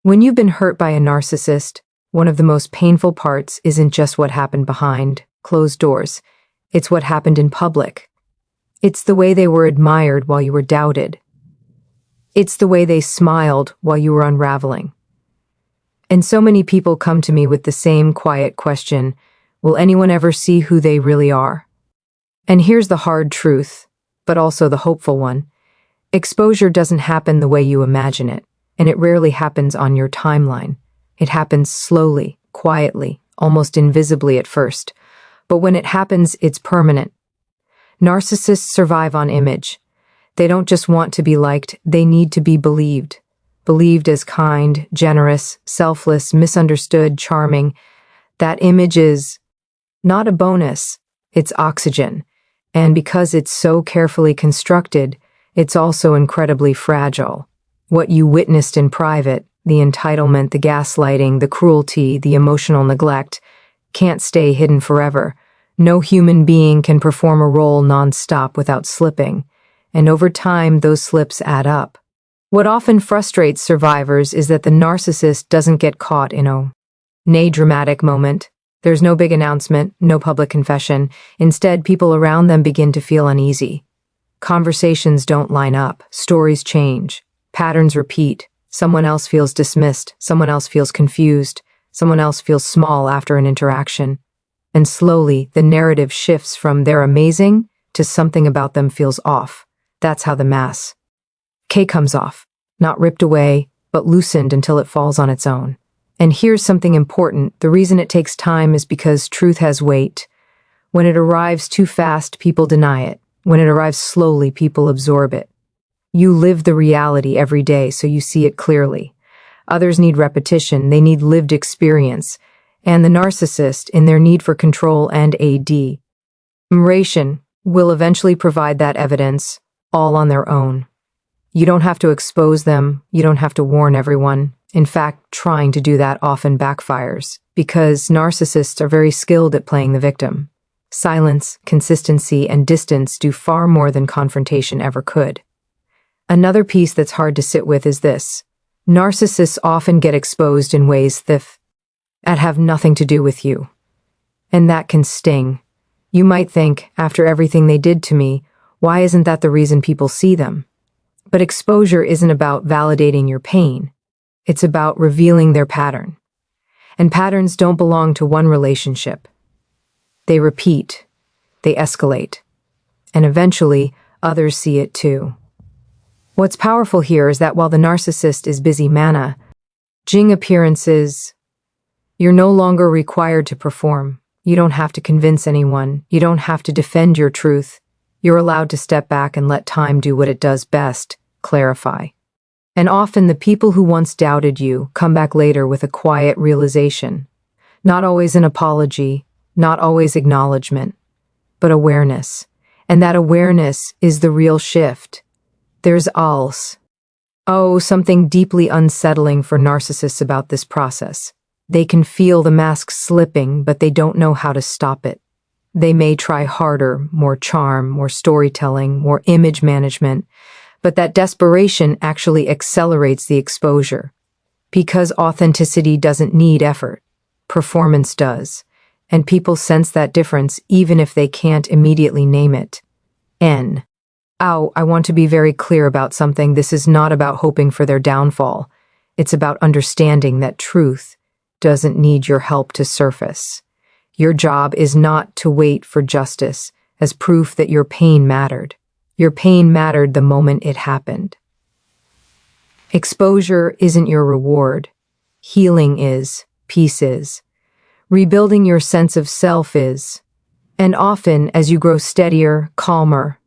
When you've been hurt by a narcissist, one of the most painful parts isn't just what happened behind closed doors. It's what happened in public. It's the way they were admired while you were doubted. It's the way they smiled while you were unraveling. And so many people come to me with the same quiet question, will anyone ever see who they really are? And here's the hard truth, but also the hopeful one. Exposure doesn't happen the way you imagine it, and it rarely happens on your timeline. It happens slowly, quietly, almost invisibly at first. But when it happens, it's permanent. Narcissists survive on image. They don't just want to be liked, they need to be believed. Believed as kind, generous, selfless, misunderstood, charming. That image is not a bonus, it's oxygen. And because it's so carefully constructed, it's also incredibly fragile. What you witnessed in private, the entitlement, the gaslighting, the cruelty, the emotional neglect, can't stay hidden forever. No human being can perform a role non-stop without slipping, and over time those slips add up. What often frustrates survivors is that the narcissist doesn't get caught in a dramatic moment. There's no big announcement, no public confession. Instead, people around them begin to feel uneasy. Conversations don't line up, stories change, patterns repeat. Someone else feels dismissed, someone else feels confused, someone else feels small after an interaction. And slowly, the narrative shifts from they're amazing to something about them feels off. That's how the mask comes off. Not ripped away, but loosened until it falls on its own. And here's something important. The reason it takes time is because truth has weight. When it arrives too fast, people deny it. When it arrives slowly, people absorb it. You live the reality every day, so you see it clearly. Others need repetition, they need lived experience. And the narcissist, in their need for control and admiration, will eventually provide that evidence, all on their own. You don't have to expose them, you don't have to warn everyone. In fact, trying to do that often backfires, because narcissists are very skilled at playing the victim. Silence, consistency, and distance do far more than confrontation ever could. Another piece that's hard to sit with is this. Narcissists often get exposed in ways that have nothing to do with you. And that can sting. You might think, after everything they did to me, why isn't that the reason people see them? But exposure isn't about validating your pain. It's about revealing their pattern. And patterns don't belong to one relationship. They repeat, they escalate, and eventually others see it too. What's powerful here is that while the narcissist is busy managing appearances, you're no longer required to perform. You don't have to convince anyone. You don't have to defend your truth. You're allowed to step back and let time do what it does best, clarify. And often the people who once doubted you come back later with a quiet realization. Not always an apology, not always acknowledgement, but awareness. And that awareness is the real shift. There's something deeply unsettling for narcissists about this process. They can feel the mask slipping, but they don't know how to stop it. They may try harder, more charm, more storytelling, more image management, but that desperation actually accelerates the exposure. Because authenticity doesn't need effort, performance does. And people sense that difference even if they can't immediately name it. I want to be very clear about something. This is not about hoping for their downfall. It's about understanding that truth doesn't need your help to surface. Your job is not to wait for justice as proof that your pain mattered. Your pain mattered the moment it happened. Exposure isn't your reward. Healing is. Peace is. Rebuilding your sense of self is. And often, as you grow steadier, calmer,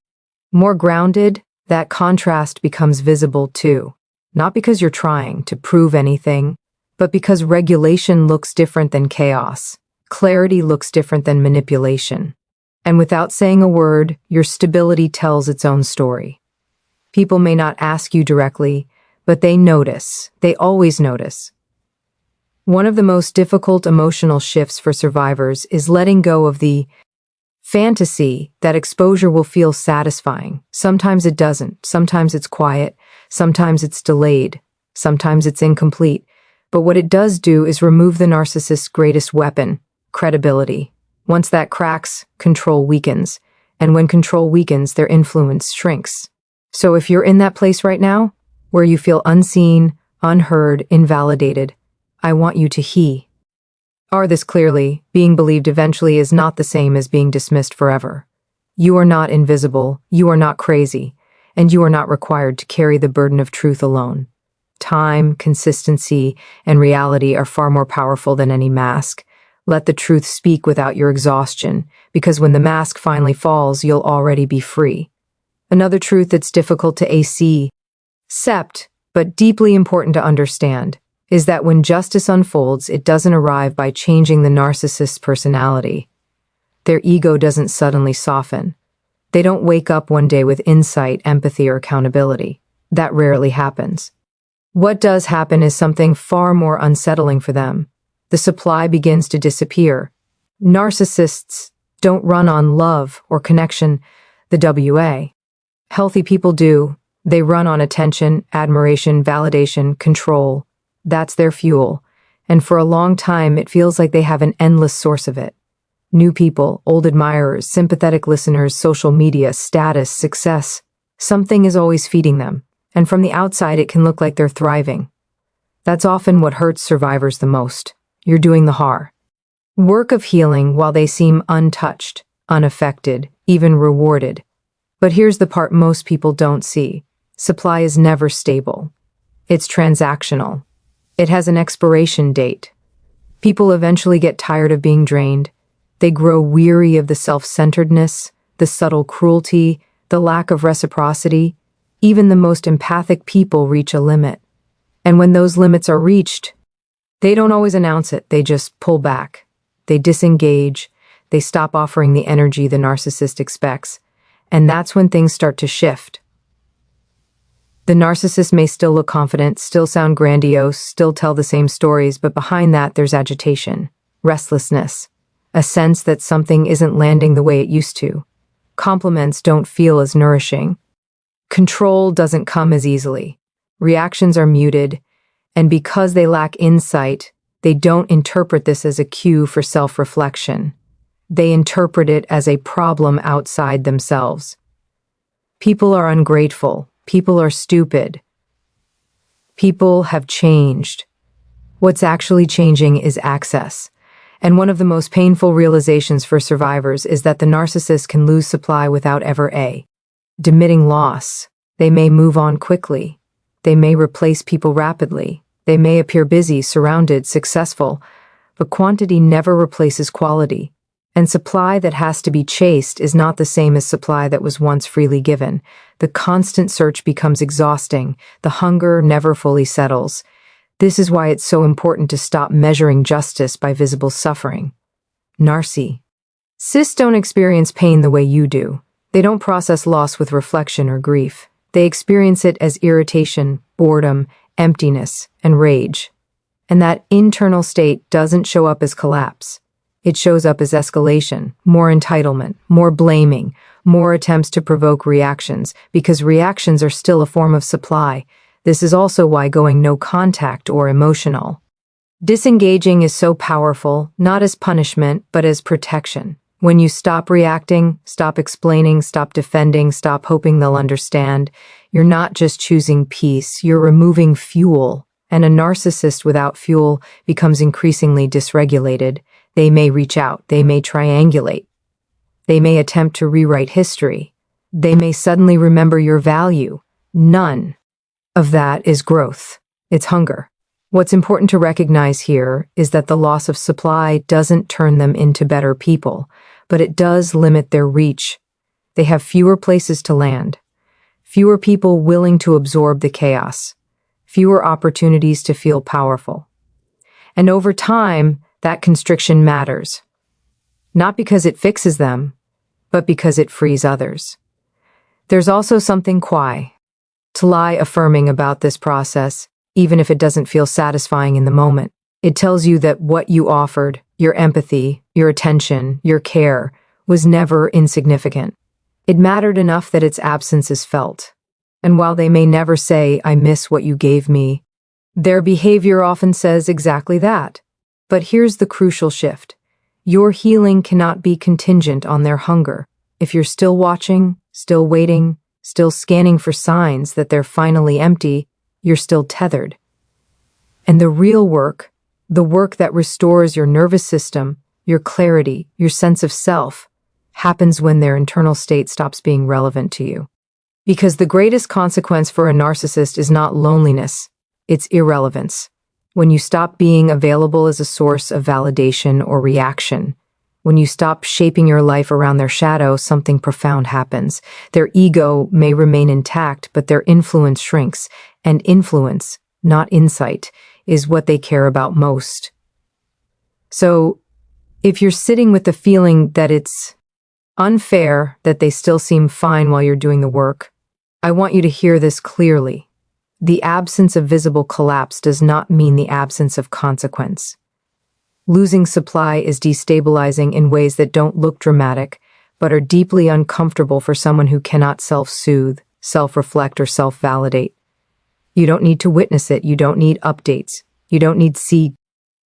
more grounded, that contrast becomes visible too. Not because you're trying to prove anything, but because regulation looks different than chaos. Clarity looks different than manipulation. And without saying a word, your stability tells its own story. People may not ask you directly, but they notice. They always notice. One of the most difficult emotional shifts for survivors is letting go of the fantasy that exposure will feel satisfying. Sometimes it doesn't. Sometimes it's quiet. Sometimes it's delayed. Sometimes it's incomplete. But what it does do is remove the narcissist's greatest weapon, credibility. Once that cracks, control weakens. And when control weakens, their influence shrinks. So if you're in that place right now, where you feel unseen, unheard, invalidated, I want you to hear this clearly. Being believed eventually is not the same as being dismissed forever. You are not invisible, you are not crazy, and you are not required to carry the burden of truth alone. Time, consistency, and reality are far more powerful than any mask. Let the truth speak without your exhaustion, because when the mask finally falls, you'll already be free. Another truth that's difficult to accept, but deeply important to understand, is that when justice unfolds, it doesn't arrive by changing the narcissist's personality. Their ego doesn't suddenly soften. They don't wake up one day with insight, empathy, or accountability. That rarely happens. What does happen is something far more unsettling for them. The supply begins to disappear. Narcissists don't run on love or connection, the WA. Healthy people do. They run on attention, admiration, validation, control. That's their fuel. And for a long time, it feels like they have an endless source of it. New people, old admirers, sympathetic listeners, social media, status, success. Something is always feeding them. And from the outside, it can look like they're thriving. That's often what hurts survivors the most. You're doing the hard work of healing while they seem untouched, unaffected, even rewarded. But here's the part most people don't see. Supply is never stable. It's transactional. It has an expiration date. People eventually get tired of being drained. They grow weary of the self-centeredness, the subtle cruelty, the lack of reciprocity. Even the most empathic people reach a limit. And when those limits are reached, they don't always announce it, they just pull back. They disengage, they stop offering the energy the narcissist expects, and that's when things start to shift. The narcissist may still look confident, still sound grandiose, still tell the same stories, but behind that there's agitation, restlessness, a sense that something isn't landing the way it used to. Compliments don't feel as nourishing. Control doesn't come as easily. Reactions are muted, and because they lack insight, they don't interpret this as a cue for self-reflection. They interpret it as a problem outside themselves. People are ungrateful. People are stupid. People have changed. What's actually changing is access. And one of the most painful realizations for survivors is that the narcissist can lose supply without ever admitting loss. They may move on quickly. They may replace people rapidly. They may appear busy, surrounded, successful, but quantity never replaces quality. And supply that has to be chased is not the same as supply that was once freely given. The constant search becomes exhausting. The hunger never fully settles. This is why it's so important to stop measuring justice by visible suffering. Narcissists don't experience pain the way you do. They don't process loss with reflection or grief. They experience it as irritation, boredom, emptiness, and rage. And that internal state doesn't show up as collapse. It shows up as escalation, more entitlement, more blaming, more attempts to provoke reactions, because reactions are still a form of supply. This is also why going no contact or emotional disengaging is so powerful, not as punishment, but as protection. When you stop reacting, stop explaining, stop defending, stop hoping they'll understand, you're not just choosing peace, you're removing fuel. And a narcissist without fuel becomes increasingly dysregulated. They may reach out, they may triangulate, they may attempt to rewrite history, they may suddenly remember your value. None of that is growth, it's hunger. What's important to recognize here is that the loss of supply doesn't turn them into better people, but it does limit their reach. They have fewer places to land, fewer people willing to absorb the chaos, fewer opportunities to feel powerful. And over time, that constriction matters. Not because it fixes them, but because it frees others. There's also something to lie affirming about this process, even if it doesn't feel satisfying in the moment. It tells you that what you offered, your empathy, your attention, your care, was never insignificant. It mattered enough that its absence is felt. And while they may never say, "I miss what you gave me," Their behavior often says exactly that. But here's the crucial shift. Your healing cannot be contingent on their hunger. If you're still watching, still waiting, still scanning for signs that they're finally empty, you're still tethered. And the real work, the work that restores your nervous system, your clarity, your sense of self, happens when their internal state stops being relevant to you. Because the greatest consequence for a narcissist is not loneliness, it's irrelevance. When you stop being available as a source of validation or reaction, when you stop shaping your life around their shadow, something profound happens. Their ego may remain intact, but their influence shrinks. And influence, not insight, is what they care about most. So, if you're sitting with the feeling that it's unfair that they still seem fine while you're doing the work, I want you to hear this clearly. The absence of visible collapse does not mean the absence of consequence. Losing supply is destabilizing in ways that don't look dramatic, but are deeply uncomfortable for someone who cannot self-soothe, self-reflect, or self-validate. You don't need to witness it. You don't need updates. You don't need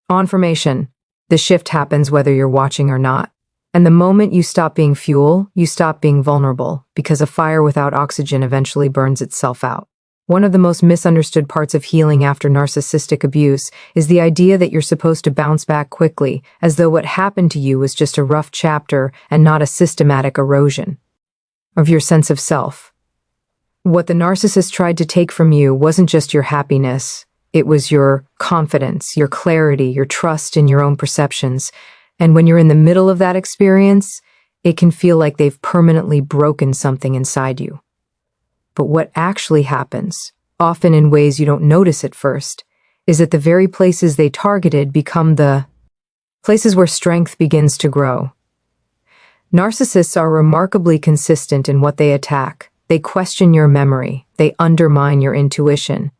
confirmation. The shift happens whether you're watching or not. And the moment you stop being fuel, you stop being vulnerable, because a fire without oxygen eventually burns itself out. One of the most misunderstood parts of healing after narcissistic abuse is the idea that you're supposed to bounce back quickly, as though what happened to you was just a rough chapter and not a systematic erosion of your sense of self. What the narcissist tried to take from you wasn't just your happiness, it was your confidence, your clarity, your trust in your own perceptions. And when you're in the middle of that experience, it can feel like they've permanently broken something inside you. But what actually happens, often in ways you don't notice at first, is that the very places they targeted become the places where strength begins to grow. Narcissists are remarkably consistent in what they attack. They question your memory. They undermine your intuition.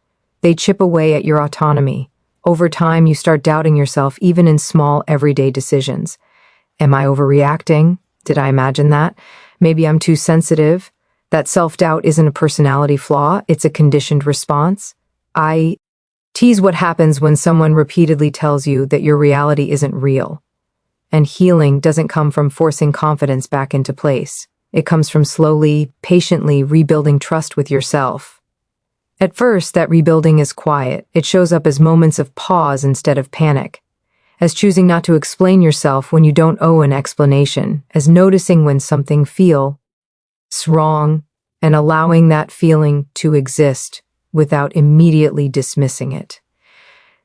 They chip away at your autonomy. Over time, you start doubting yourself even in small, everyday decisions. Am I overreacting? Did I imagine that? Maybe I'm too sensitive. That self-doubt isn't a personality flaw, it's a conditioned response. I tease what happens when someone repeatedly tells you that your reality isn't real. And healing doesn't come from forcing confidence back into place. It comes from slowly, patiently rebuilding trust with yourself. At first, that rebuilding is quiet. It shows up as moments of pause instead of panic, as choosing not to explain yourself when you don't owe an explanation, as noticing when something feels wrong and allowing that feeling to exist without immediately dismissing it.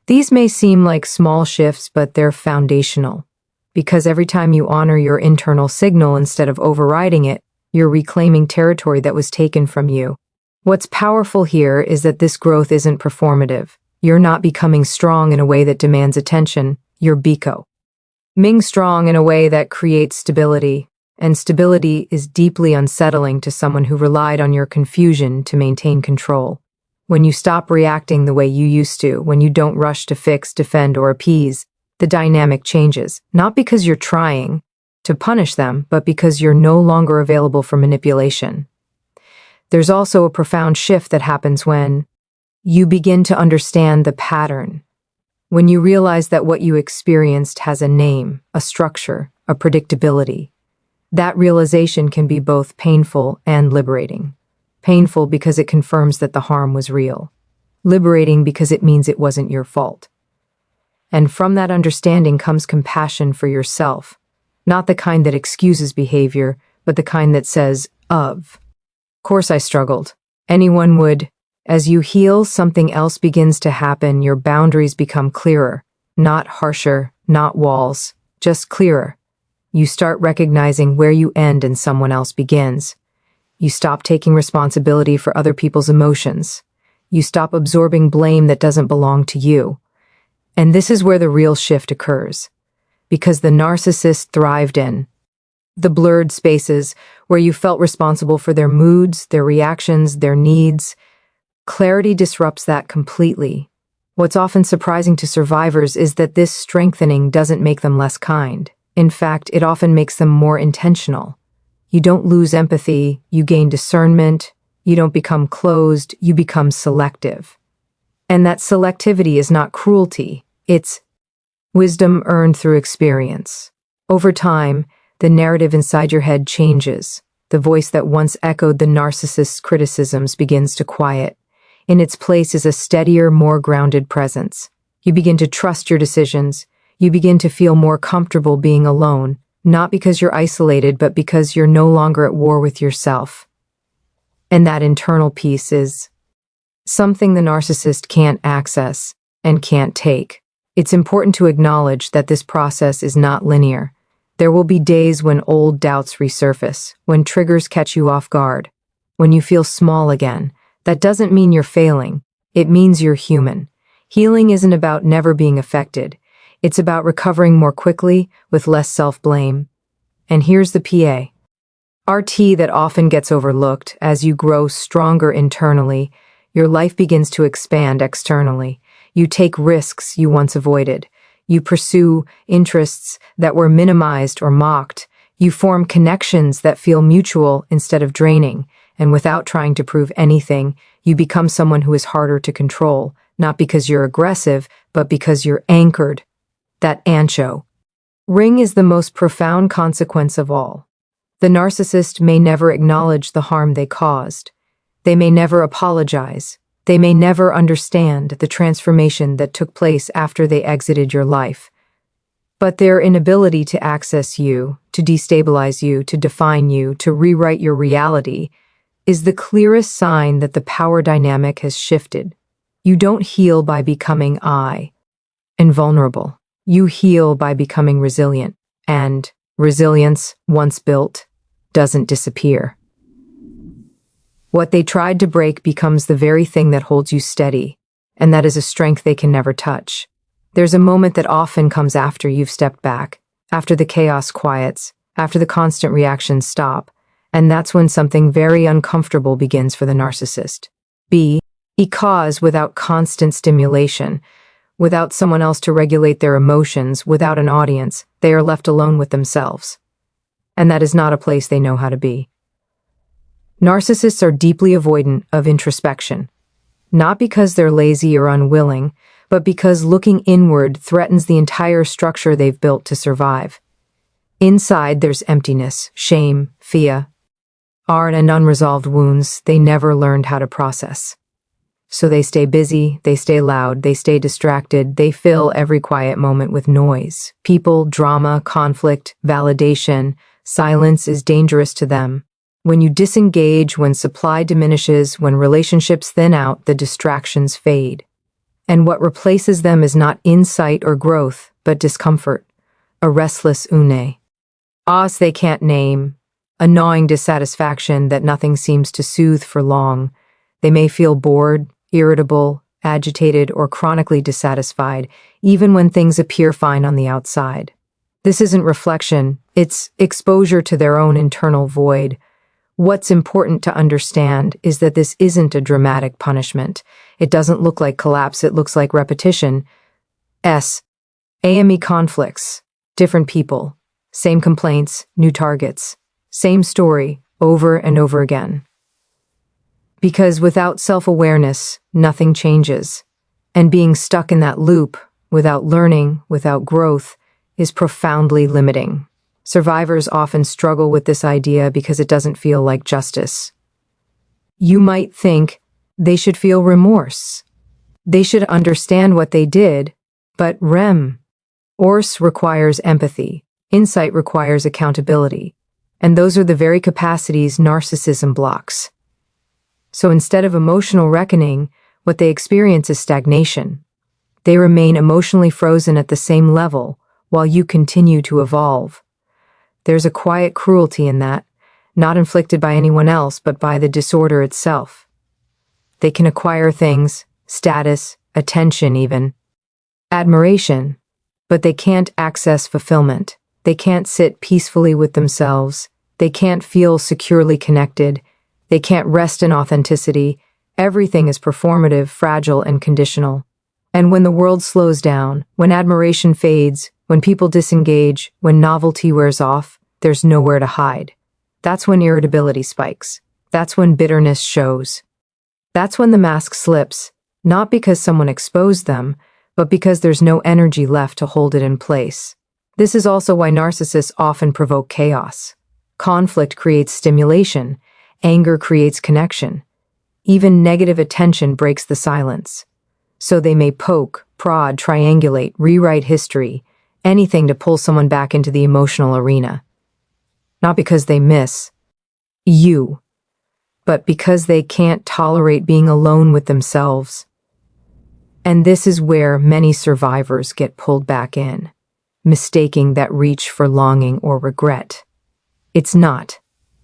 These may seem like small shifts, but they're foundational, because every time you honor your internal signal instead of overriding it, you're reclaiming territory that was taken from you. What's powerful here is that this growth isn't performative. You're not becoming strong in a way that demands attention. You're becoming strong in a way that creates stability. And stability is deeply unsettling to someone who relied on your confusion to maintain control. When you stop reacting the way you used to, when you don't rush to fix, defend, or appease, the dynamic changes, not because you're trying to punish them, but because you're no longer available for manipulation. There's also a profound shift that happens when you begin to understand the pattern, when you realize that what you experienced has a name, a structure, a predictability. That realization can be both painful and liberating. Painful because it confirms that the harm was real. Liberating because it means it wasn't your fault. And from that understanding comes compassion for yourself, not the kind that excuses behavior, but the kind that says, of course I struggled. Anyone would. As you heal, something else begins to happen. Your boundaries become clearer, not harsher, not walls, just clearer. You start recognizing where you end and someone else begins. You stop taking responsibility for other people's emotions. You stop absorbing blame that doesn't belong to you. And this is where the real shift occurs, because the narcissist thrived in the blurred spaces where you felt responsible for their moods, their reactions, their needs. Clarity disrupts that completely. What's often surprising to survivors is that this strengthening doesn't make them less kind. In fact, it often makes them more intentional. You don't lose empathy, you gain discernment, you don't become closed, you become selective. And that selectivity is not cruelty, it's wisdom earned through experience. Over time, the narrative inside your head changes. The voice that once echoed the narcissist's criticisms begins to quiet. In its place is a steadier, more grounded presence. You begin to trust your decisions. You begin to feel more comfortable being alone, not because you're isolated, but because you're no longer at war with yourself. And that internal peace is something the narcissist can't access and can't take. It's important to acknowledge that this process is not linear. There will be days when old doubts resurface, when triggers catch you off guard, when you feel small again. That doesn't mean you're failing. It means you're human. Healing isn't about never being affected. It's about recovering more quickly with less self-blame. And here's the PA. RT that often gets overlooked. As you grow stronger internally, your life begins to expand externally. You take risks you once avoided. You pursue interests that were minimized or mocked. You form connections that feel mutual instead of draining. And without trying to prove anything, you become someone who is harder to control, not because you're aggressive, but because you're anchored. That ancho. Ring is the most profound consequence of all. The narcissist may never acknowledge the harm they caused. They may never apologize. They may never understand the transformation that took place after they exited your life. But their inability to access you, to destabilize you, to define you, to rewrite your reality, is the clearest sign that the power dynamic has shifted. You don't heal by becoming invulnerable. You heal by becoming resilient. And resilience, once built, doesn't disappear. What they tried to break becomes the very thing that holds you steady, and that is a strength they can never touch. There's a moment that often comes after you've stepped back, after the chaos quiets, after the constant reactions stop, and that's when something very uncomfortable begins for the narcissist. Because without constant stimulation, without someone else to regulate their emotions, without an audience, they are left alone with themselves. And that is not a place they know how to be. Narcissists are deeply avoidant of introspection, not because they're lazy or unwilling, but because looking inward threatens the entire structure they've built to survive. Inside, there's emptiness, shame, fear, and unresolved wounds they never learned how to process. So they stay busy, they stay loud, they stay distracted, they fill every quiet moment with noise. People, drama, conflict, validation, silence is dangerous to them. When you disengage, when supply diminishes, when relationships thin out, the distractions fade. And what replaces them is not insight or growth, but discomfort, a restless they can't name, a gnawing dissatisfaction that nothing seems to soothe for long. They may feel bored, irritable, agitated, or chronically dissatisfied, even when things appear fine on the outside. This isn't reflection, it's exposure to their own internal void. What's important to understand is that this isn't a dramatic punishment. It doesn't look like collapse, it looks like repetition. AME conflicts, different people, same complaints, new targets, same story, over and over again. Because without self-awareness, nothing changes. And being stuck in that loop, without learning, without growth, is profoundly limiting. Survivors often struggle with this idea because it doesn't feel like justice. You might think they should feel remorse. They should understand what they did, but remorse requires empathy. Insight requires accountability. And those are the very capacities narcissism blocks. So instead of emotional reckoning, what they experience is stagnation. They remain emotionally frozen at the same level while you continue to evolve. There's a quiet cruelty in that, not inflicted by anyone else but by the disorder itself. They can acquire things, status, attention even, admiration, but they can't access fulfillment. They can't sit peacefully with themselves. They can't feel securely connected. They can't rest in authenticity. Everything is performative, fragile, and conditional. And when the world slows down, when admiration fades, when people disengage, when novelty wears off, there's nowhere to hide. That's when irritability spikes. That's when bitterness shows. That's when the mask slips, not because someone exposed them, but because there's no energy left to hold it in place. This is also why narcissists often provoke chaos. Conflict creates stimulation, anger creates connection. Even negative attention breaks the silence. So they may poke, prod, triangulate, rewrite history, anything to pull someone back into the emotional arena. Not because they miss you, but because they can't tolerate being alone with themselves. And this is where many survivors get pulled back in, mistaking that reach for longing or regret. It's not.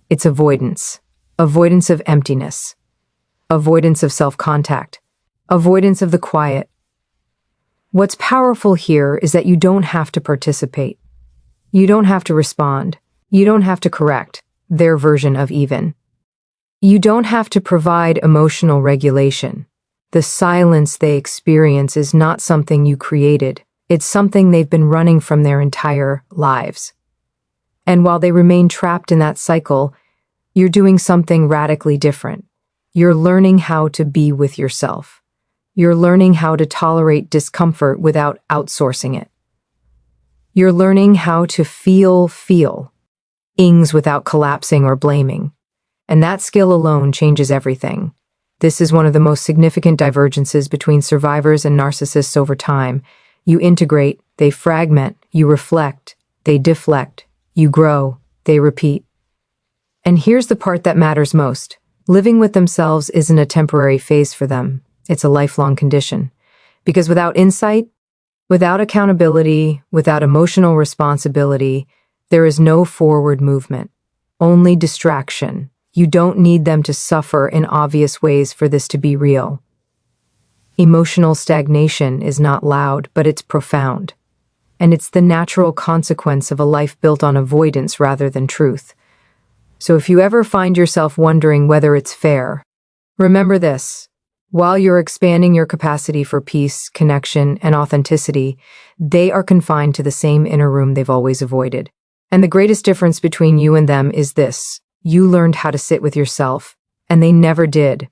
It's avoidance. Avoidance of emptiness. Avoidance of self-contact. Avoidance of the quiet. What's powerful here is that you don't have to participate. You don't have to respond. You don't have to correct their version of even. You don't have to provide emotional regulation. The silence they experience is not something you created. It's something they've been running from their entire lives. And while they remain trapped in that cycle, you're doing something radically different. You're learning how to be with yourself. You're learning how to tolerate discomfort without outsourcing it. You're learning how to feel ings without collapsing or blaming. And that skill alone changes everything. This is one of the most significant divergences between survivors and narcissists over time. You integrate, they fragment, you reflect, they deflect, you grow, they repeat. And here's the part that matters most. Living with themselves isn't a temporary phase for them. It's a lifelong condition. Because without insight, without accountability, without emotional responsibility, there is no forward movement, only distraction. You don't need them to suffer in obvious ways for this to be real. Emotional stagnation is not loud, but it's profound. And it's the natural consequence of a life built on avoidance rather than truth. So if you ever find yourself wondering whether it's fair, remember this. While you're expanding your capacity for peace, connection, and authenticity, they are confined to the same inner room they've always avoided. And the greatest difference between you and them is this. You learned how to sit with yourself, and they never did.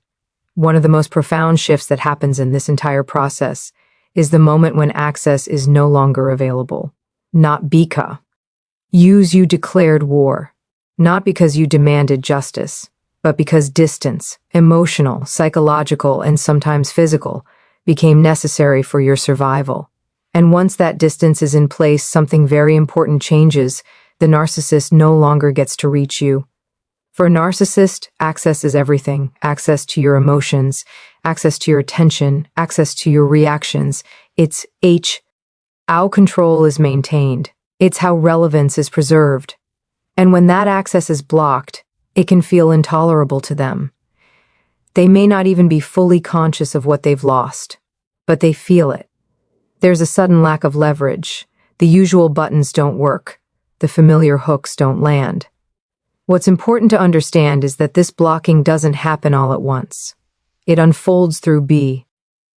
One of the most profound shifts that happens in this entire process is the moment when access is no longer available. Not because you declared war. Not because you demanded justice, but because distance, emotional, psychological, and sometimes physical, became necessary for your survival. And once that distance is in place, something very important changes. The narcissist no longer gets to reach you. For a narcissist, access is everything. Access to your emotions, access to your attention, access to your reactions. It's how control is maintained. It's how relevance is preserved. And when that access is blocked, it can feel intolerable to them. They may not even be fully conscious of what they've lost, but they feel it. There's a sudden lack of leverage. The usual buttons don't work. The familiar hooks don't land. What's important to understand is that this blocking doesn't happen all at once. It unfolds through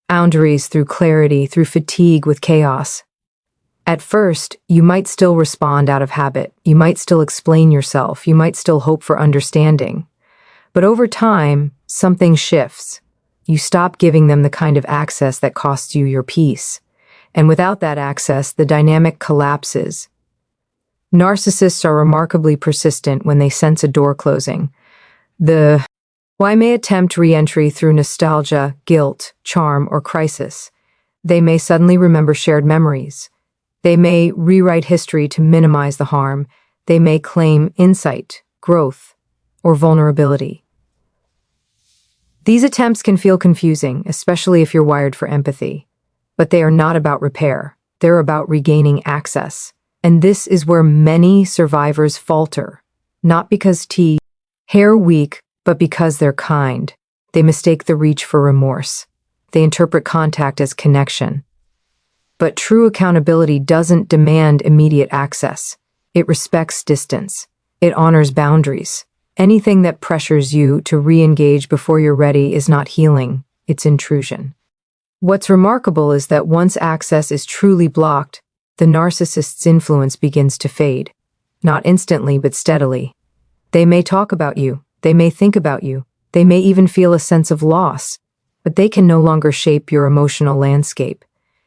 boundaries, through clarity, through fatigue with chaos. At first, you might still respond out of habit. You might still explain yourself. You might still hope for understanding. But over time, something shifts. You stop giving them the kind of access that costs you your peace. And without that access, the dynamic collapses. Narcissists are remarkably persistent when they sense a door closing. Why may attempt re-entry through nostalgia, guilt, charm, or crisis. They may suddenly remember shared memories. They may rewrite history to minimize the harm. They may claim insight, growth, or vulnerability. These attempts can feel confusing, especially if you're wired for empathy. But they are not about repair. They're about regaining access. And this is where many survivors falter. Not because hair weak, but because they're kind. They mistake the reach for remorse. They interpret contact as connection. But true accountability doesn't demand immediate access. It respects distance. It honors boundaries. Anything that pressures you to re-engage before you're ready is not healing, it's intrusion. What's remarkable is that once access is truly blocked, the narcissist's influence begins to fade. Not instantly, but steadily. They may talk about you. They may think about you. They may even feel a sense of loss. but they can no longer shape your emotional landscape.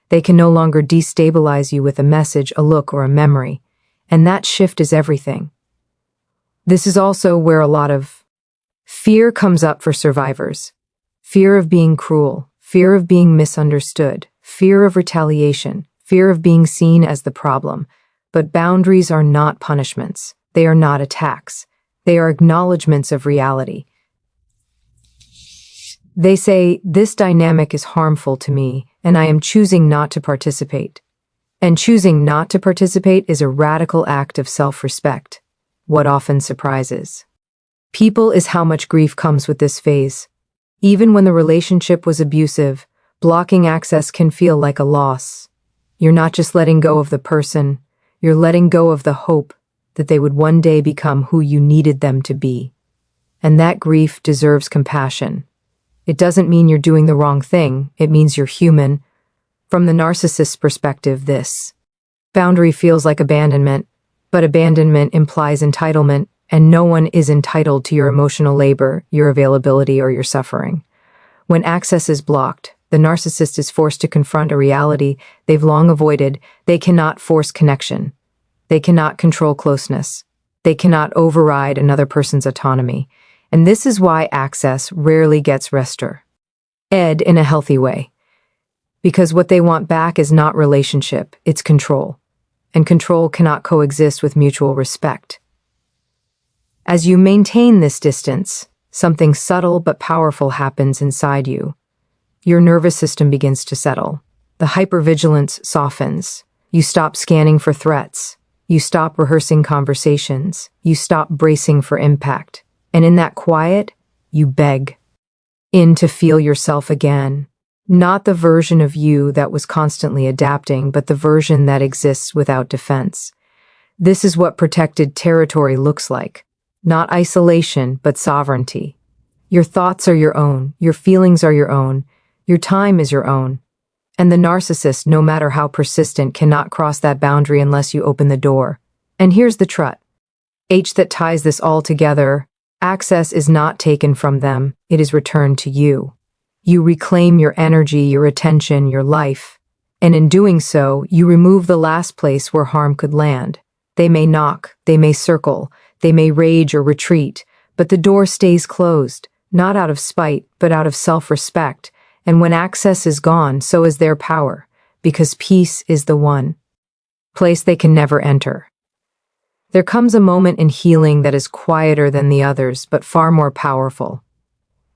They can no longer destabilize you with a message, a look, or a memory. And that shift is everything. This is also where a lot of fear comes up for survivors. Fear of being cruel, fear of being misunderstood, fear of retaliation, fear of being seen as the problem. But boundaries are not punishments. They are not attacks. They are acknowledgments of reality. They say, this dynamic is harmful to me, and I am choosing not to participate. And choosing not to participate is a radical act of self-respect. What often surprises people is how much grief comes with this phase. Even when the relationship was abusive, blocking access can feel like a loss. You're not just letting go of the person, you're letting go of the hope that they would one day become who you needed them to be. And that grief deserves compassion. It doesn't mean you're doing the wrong thing, it means you're human. From the narcissist's perspective, this boundary feels like abandonment, but abandonment implies entitlement, and no one is entitled to your emotional labor, your availability, or your suffering. When access is blocked, the narcissist is forced to confront a reality they've long avoided. They cannot force connection. They cannot control closeness. They cannot override another person's autonomy. And this is why access rarely gets restored in a healthy way. Because what they want back is not relationship, it's control. And control cannot coexist with mutual respect. As you maintain this distance, something subtle but powerful happens inside you. Your nervous system begins to settle. The hypervigilance softens. You stop scanning for threats. You stop rehearsing conversations. You stop bracing for impact. And in that quiet, you beg in to feel yourself again. Not the version of you that was constantly adapting, but the version that exists without defense. This is what protected territory looks like. Not isolation, but sovereignty. Your thoughts are your own. Your feelings are your own. Your time is your own. And the narcissist, no matter how persistent, cannot cross that boundary unless you open the door. And here's the H that ties this all together. Access is not taken from them, it is returned to you. You reclaim your energy, your attention, your life. And in doing so, you remove the last place where harm could land. They may knock, they may circle, they may rage or retreat, but the door stays closed, not out of spite, but out of self-respect. And when access is gone, so is their power, because peace is the one place they can never enter. There comes a moment in healing that is quieter than the others, but far more powerful.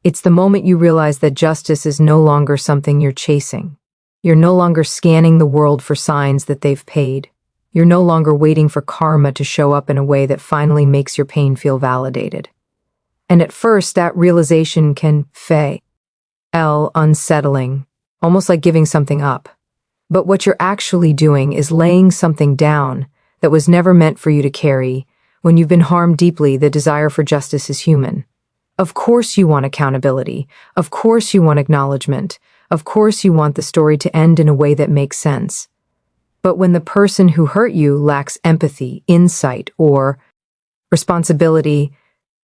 It's the moment you realize that justice is no longer something you're chasing. You're no longer scanning the world for signs that they've paid. You're no longer waiting for karma to show up in a way that finally makes your pain feel validated. And at first, that realization can feel unsettling, almost like giving something up. But what you're actually doing is laying something down that was never meant for you to carry. When you've been harmed deeply, the desire for justice is human. Of course you want accountability. Of course you want acknowledgement. Of course you want the story to end in a way that makes sense. But when the person who hurt you lacks empathy, insight, or responsibility,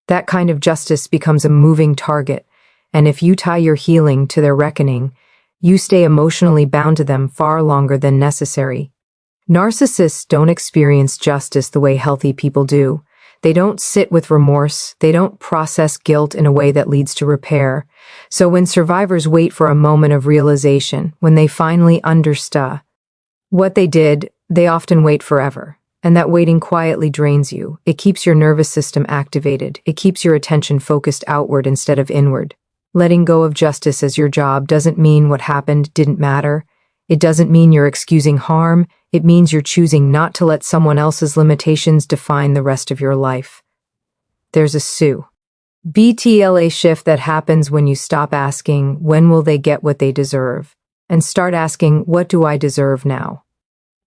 that kind of justice becomes a moving target. And if you tie your healing to their reckoning, you stay emotionally bound to them far longer than necessary. Narcissists don't experience justice the way healthy people do. They don't sit with remorse. They don't process guilt in a way that leads to repair. So when survivors wait for a moment of realization, when they finally understand what they did, they often wait forever. And that waiting quietly drains you. It keeps your nervous system activated. It keeps your attention focused outward instead of inward. Letting go of justice as your job doesn't mean what happened didn't matter. It doesn't mean you're excusing harm. It means you're choosing not to let someone else's limitations define the rest of your life. There's a BTLA shift that happens when you stop asking, when will they get what they deserve? And start asking, what do I deserve now?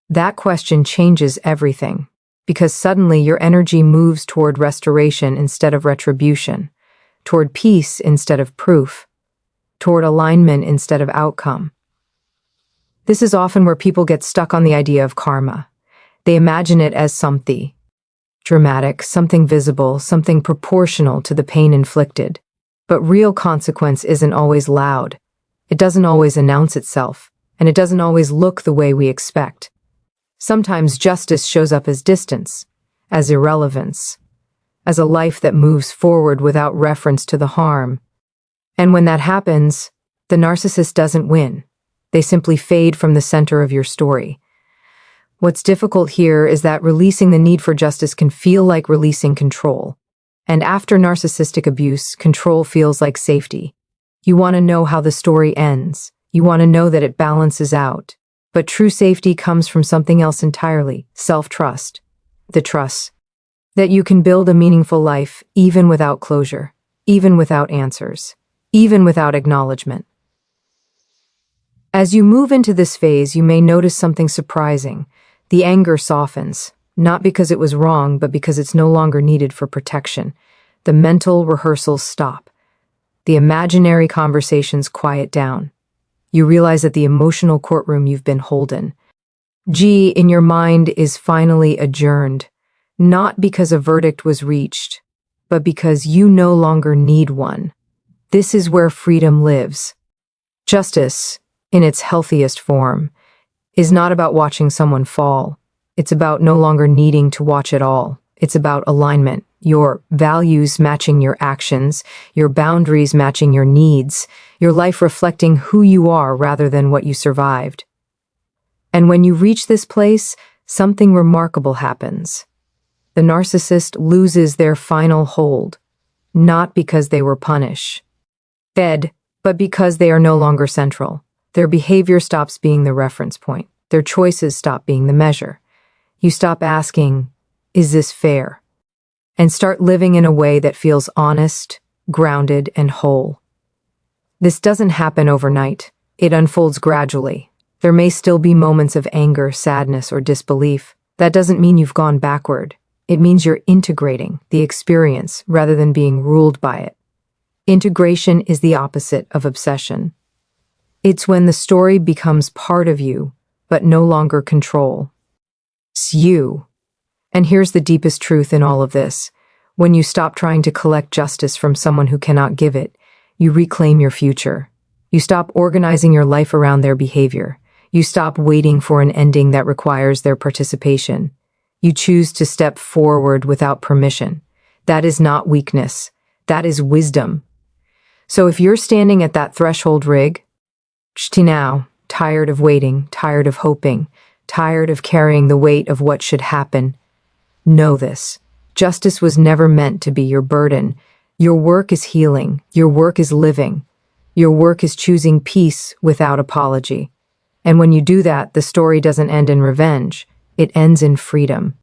That question changes everything, because suddenly your energy moves toward restoration instead of retribution, toward peace instead of proof, toward alignment instead of outcome. This is often where people get stuck on the idea of karma. They imagine it as something dramatic, something visible, something proportional to the pain inflicted. But real consequence isn't always loud. It doesn't always announce itself, and it doesn't always look the way we expect. Sometimes justice shows up as distance, as irrelevance, as a life that moves forward without reference to the harm. And when that happens, the narcissist doesn't win. They simply fade from the center of your story. What's difficult here is that releasing the need for justice can feel like releasing control. And after narcissistic abuse, control feels like safety. You want to know how the story ends. You want to know that it balances out. But true safety comes from something else entirely, self-trust. The trust that you can build a meaningful life even without closure, even without answers, even without acknowledgement. As you move into this phase, you may notice something surprising. The anger softens, not because it was wrong, but because it's no longer needed for protection. The mental rehearsals stop. The imaginary conversations quiet down. You realize that the emotional courtroom you've been holden, in your mind, is finally adjourned, not because a verdict was reached, but because you no longer need one. This is where freedom lives. Justice, in its healthiest form, is not about watching someone fall. It's about no longer needing to watch at all. It's about alignment, your values matching your actions, your boundaries matching your needs, your life reflecting who you are rather than what you survived. And when you reach this place, something remarkable happens. The narcissist loses their final hold, not because they were punished, but because they are no longer central. Their behavior stops being the reference point. Their choices stop being the measure. You stop asking, "Is this fair?" and start living in a way that feels honest, grounded, and whole. This doesn't happen overnight. It unfolds gradually. There may still be moments of anger, sadness, or disbelief. That doesn't mean you've gone backward. It means you're integrating the experience rather than being ruled by it. Integration is the opposite of obsession. It's when the story becomes part of you, but no longer control. It's you. And here's the deepest truth in all of this. When you stop trying to collect justice from someone who cannot give it, you reclaim your future. You stop organizing your life around their behavior. You stop waiting for an ending that requires their participation. You choose to step forward without permission. That is not weakness. That is wisdom. So if you're standing at that threshold now, tired of waiting, tired of hoping, tired of carrying the weight of what should happen, know this. Justice was never meant to be your burden. Your work is healing. Your work is living. Your work is choosing peace without apology. And when you do that, the story doesn't end in revenge. It ends in freedom.